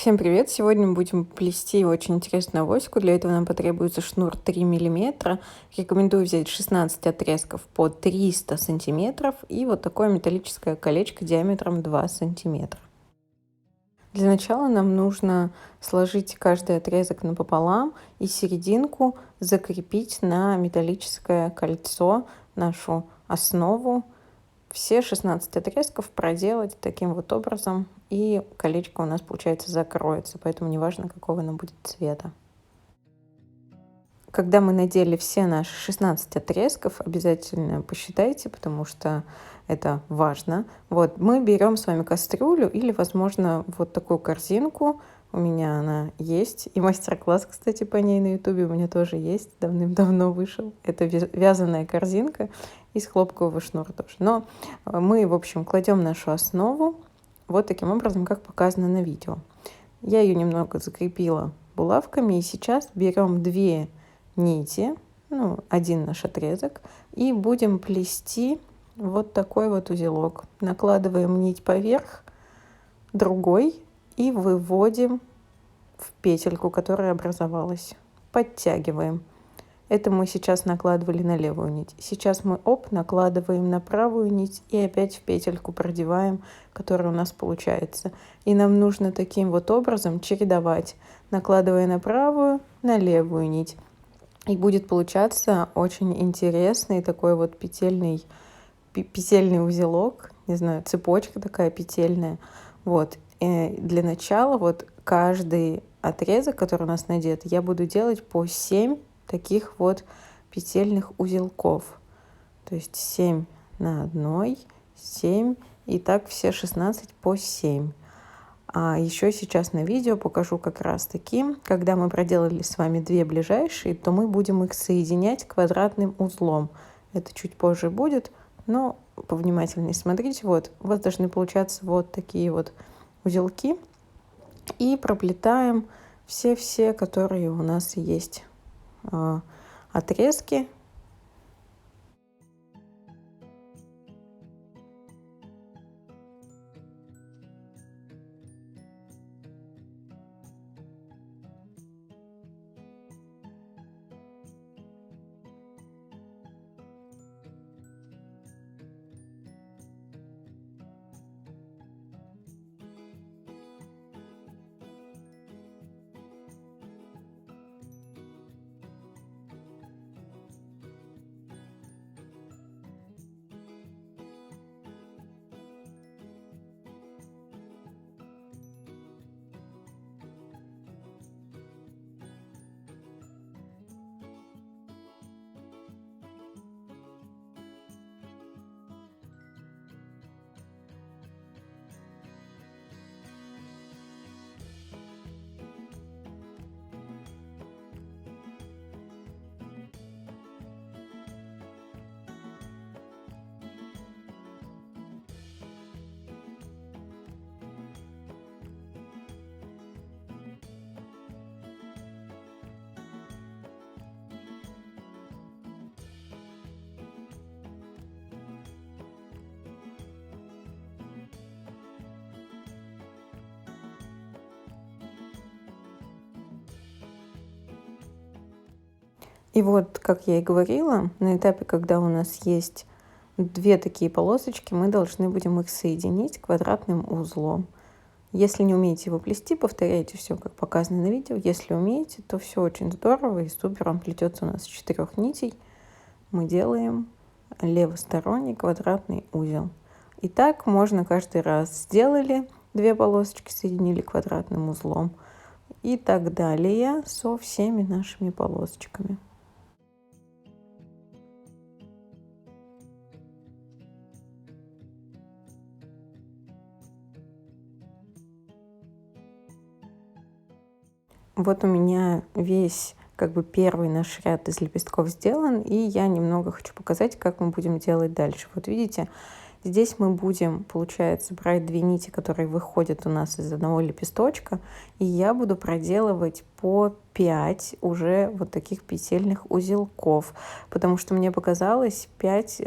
Всем привет! Сегодня мы будем плести очень интересную авоську. Для этого нам потребуется шнур 3 миллиметра. Рекомендую взять 16 отрезков по 300 сантиметров и вот такое металлическое колечко диаметром 2 сантиметра. Для начала нам нужно сложить каждый отрезок напополам и серединку закрепить на металлическое кольцо, нашу основу. Все 16 отрезков проделать таким вот образом, и колечко у нас, получается, закроется, поэтому неважно, какого оно будет цвета. Когда мы надели все наши 16 отрезков, обязательно посчитайте, потому что это важно. Вот, мы берем с вами кастрюлю или, возможно, вот такую корзинку. У меня она есть. И мастер-класс, кстати, по ней на ютубе у меня тоже есть. Давным-давно вышел. Это вязаная корзинка из хлопкового шнура тоже. Но мы, в общем, кладем нашу основу вот таким образом, как показано на видео. Я ее немного закрепила булавками. И сейчас берем 2 нити, один наш отрезок, и будем плести вот такой вот узелок. Накладываем нить поверх другой и выводим в петельку, которая образовалась. Подтягиваем. Это мы сейчас накладывали на левую нить. Сейчас мы накладываем на правую нить и опять в петельку продеваем, которая у нас получается. И нам нужно таким вот образом чередовать, накладывая на правую, на левую нить. И будет получаться очень интересный такой вот петельный узелок, не знаю, цепочка такая петельная. Вот. И для начала вот каждый отрезок, который у нас надет, я буду делать по 7 таких вот петельных узелков. То есть 7 на одной, 7, и так все 16 по 7. А еще сейчас на видео покажу как раз таки, когда мы проделали с вами 2 ближайшие, то мы будем их соединять квадратным узлом. Это чуть позже будет, но повнимательнее смотрите. Вот, у вас должны получаться вот такие вот узелки. И проплетаем все, которые у нас есть отрезки. И вот, как я и говорила, на этапе, когда у нас есть 2 такие полосочки, мы должны будем их соединить квадратным узлом. Если не умеете его плести, повторяйте все, как показано на видео. Если умеете, то все очень здорово и супер. Он плетется у нас из 4 нитей. Мы делаем левосторонний квадратный узел. И так можно каждый раз. Сделали 2 полосочки, соединили квадратным узлом. И так далее со всеми нашими полосочками. Вот у меня весь первый наш ряд из лепестков сделан, и я немного хочу показать, как мы будем делать дальше. Вот видите, здесь мы будем, получается, брать 2 нити, которые выходят у нас из одного лепесточка, и я буду проделывать по 5 уже вот таких петельных узелков, потому что мне показалось 5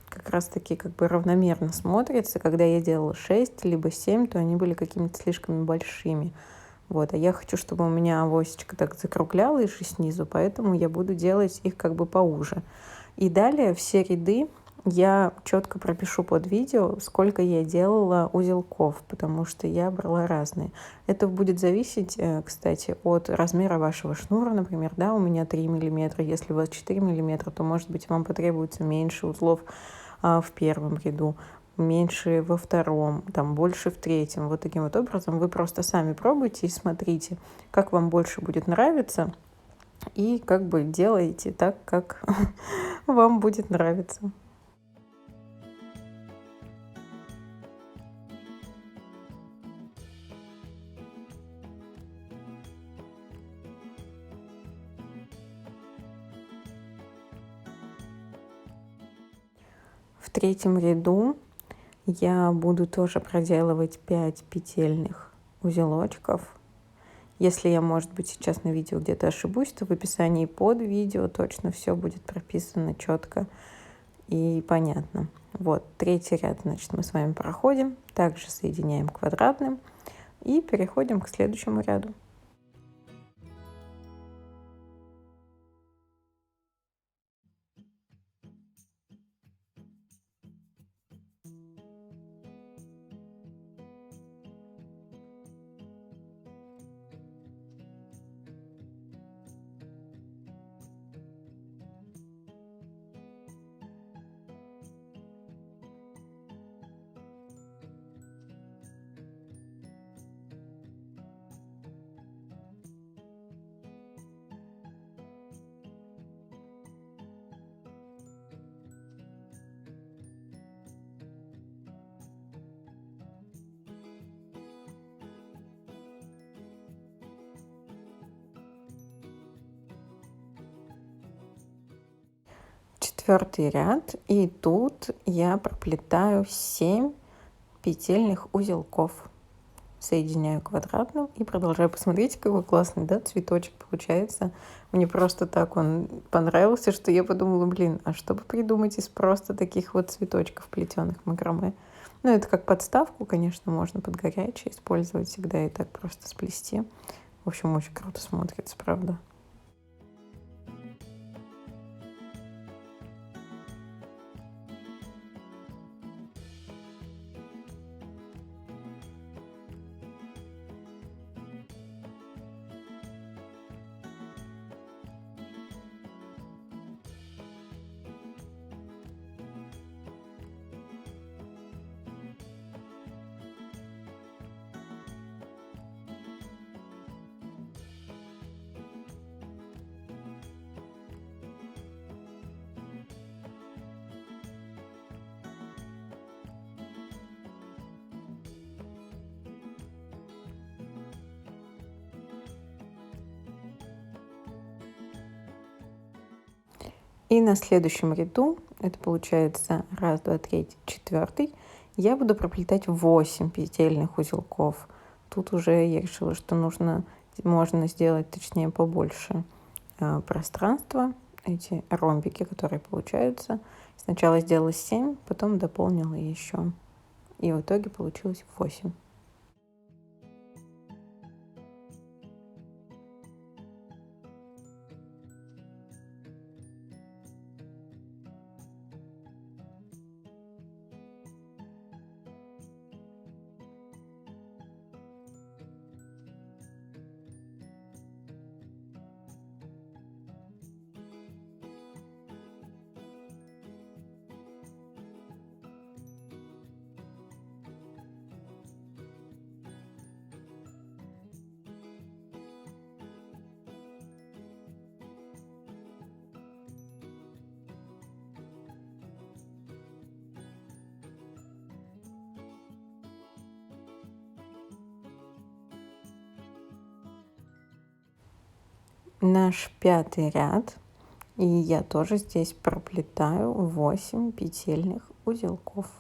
как раз таки равномерно смотрится. Когда я делала 6 либо 7, то они были какими-то слишком большими. Вот, а я хочу, чтобы у меня авосечка так закруглялась же снизу, поэтому я буду делать их как бы поуже. И далее все ряды я четко пропишу под видео, сколько я делала узелков, потому что я брала разные. Это будет зависеть, кстати, от размера вашего шнура, например, да, у меня 3 миллиметра. Если у вас 4 миллиметра, то, может быть, вам потребуется меньше узлов в первом ряду, меньше во втором, там больше в третьем. Вот таким вот образом вы просто сами пробуйте и смотрите, как вам больше будет нравиться, и как бы делаете так, как вам будет нравиться. В третьем ряду я буду тоже проделывать 5 петельных узелочков. Если я, может быть, сейчас на видео где-то ошибусь, то в описании под видео точно все будет прописано четко и понятно. Вот, третий ряд, значит, мы с вами проходим, также соединяем квадратным и переходим к следующему ряду. Четвертый ряд, и тут я проплетаю 7 петельных узелков. Соединяю квадратным и продолжаю. Посмотрите, какой классный, да, цветочек получается. Мне просто так он понравился, что я подумала, блин, а что бы придумать из просто таких вот цветочков плетеных макраме? Ну, это как подставку, конечно, можно под горячее использовать всегда и так просто сплести. В общем, очень круто смотрится, правда. И на следующем ряду, это получается раз, два, третий, четвертый, я буду проплетать 8 петельных узелков. Тут уже я решила, что можно сделать, точнее, побольше пространства, эти ромбики, которые получаются. Сначала сделала 7, потом дополнила еще. И в итоге получилось 8. Наш пятый ряд, и я тоже здесь проплетаю 8 петельных узелков.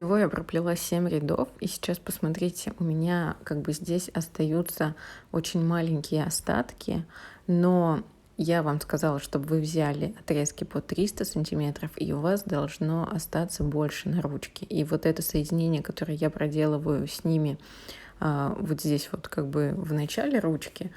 Всего я проплела 7 рядов, и сейчас посмотрите, у меня как бы здесь остаются очень маленькие остатки, но я вам сказала, чтобы вы взяли отрезки по 300 сантиметров, и у вас должно остаться больше на ручке. И вот это соединение, которое я проделываю с ними вот здесь вот как бы в начале ручки,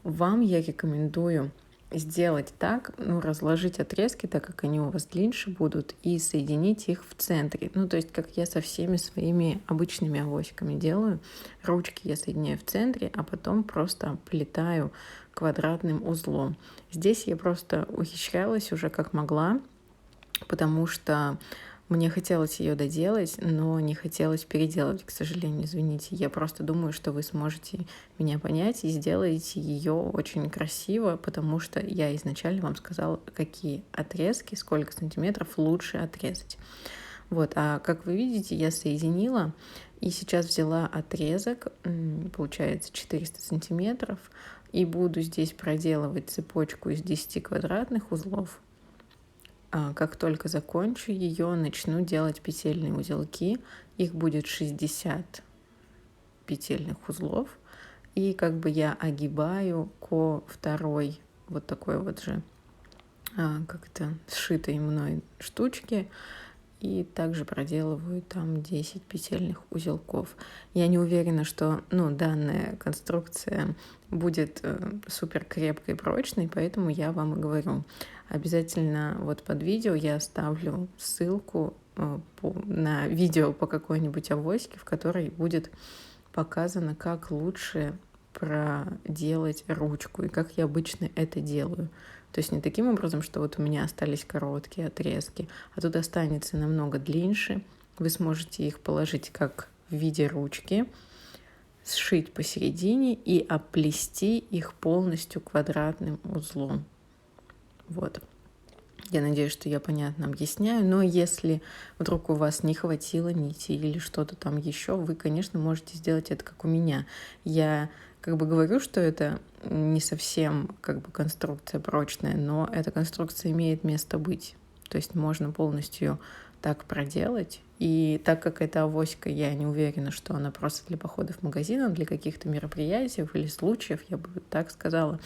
вам я рекомендую сделать так, ну, разложить отрезки, так как они у вас длиннее будут, и соединить их в центре. Ну, то есть, как я со всеми своими обычными авоськами делаю. Ручки я соединяю в центре, а потом просто оплетаю квадратным узлом. Здесь я просто ухищрялась уже как могла, потому что мне хотелось ее доделать, но не хотелось переделывать, к сожалению, извините. Я просто думаю, что вы сможете меня понять и сделаете ее очень красиво, потому что я изначально вам сказала, какие отрезки, сколько сантиметров лучше отрезать. Вот, а как вы видите, я соединила и сейчас взяла отрезок, получается 400 сантиметров, и буду здесь проделывать цепочку из 10 квадратных узлов. Как только закончу ее, начну делать петельные узелки. Их будет 60 петельных узлов. И как бы я огибаю ко второй вот такой вот же как-то сшитой мной штучке. И также проделываю там 10 петельных узелков. Я не уверена, что данная конструкция будет супер крепкой и прочной, поэтому я вам и говорю. Обязательно вот под видео я оставлю ссылку на видео по какой-нибудь авоське, в которой будет показано, как лучше проделать ручку и как я обычно это делаю. То есть не таким образом, что вот у меня остались короткие отрезки, а тут останется намного длиннее. Вы сможете их положить как в виде ручки, сшить посередине и оплести их полностью квадратным узлом. Вот. Я надеюсь, что я понятно объясняю, но если вдруг у вас не хватило нити или что-то там еще, вы, конечно, можете сделать это как у меня. Я как бы говорю, что это не совсем как бы конструкция прочная, но эта конструкция имеет место быть. То есть можно полностью так проделать. И так как это авоська, я не уверена, что она просто для похода в магазин, а для каких-то мероприятий или случаев, я бы так сказала,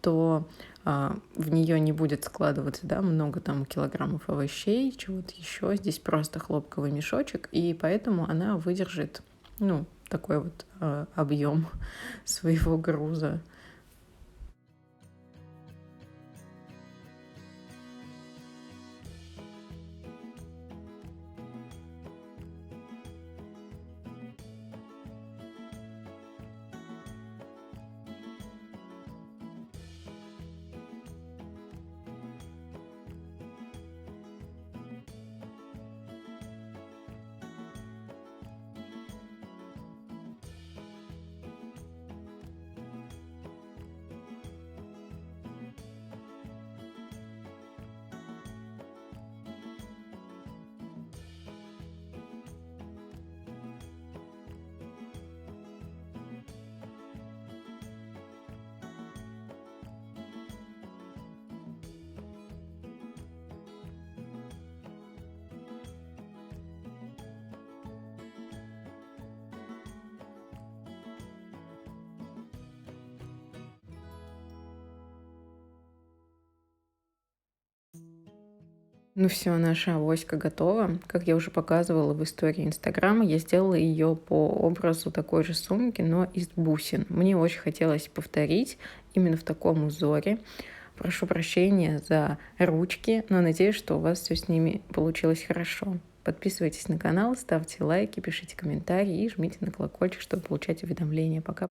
то в нее не будет складываться, много там килограммов овощей, чего-то еще. Здесь просто хлопковый мешочек, и поэтому она выдержит, такой вот объем своего груза. Ну все, наша авоська готова. Как я уже показывала в истории Инстаграма, я сделала ее по образу такой же сумки, но из бусин. Мне очень хотелось повторить именно в таком узоре. Прошу прощения за ручки, но надеюсь, что у вас все с ними получилось хорошо. Подписывайтесь на канал, ставьте лайки, пишите комментарии и жмите на колокольчик, чтобы получать уведомления. Пока.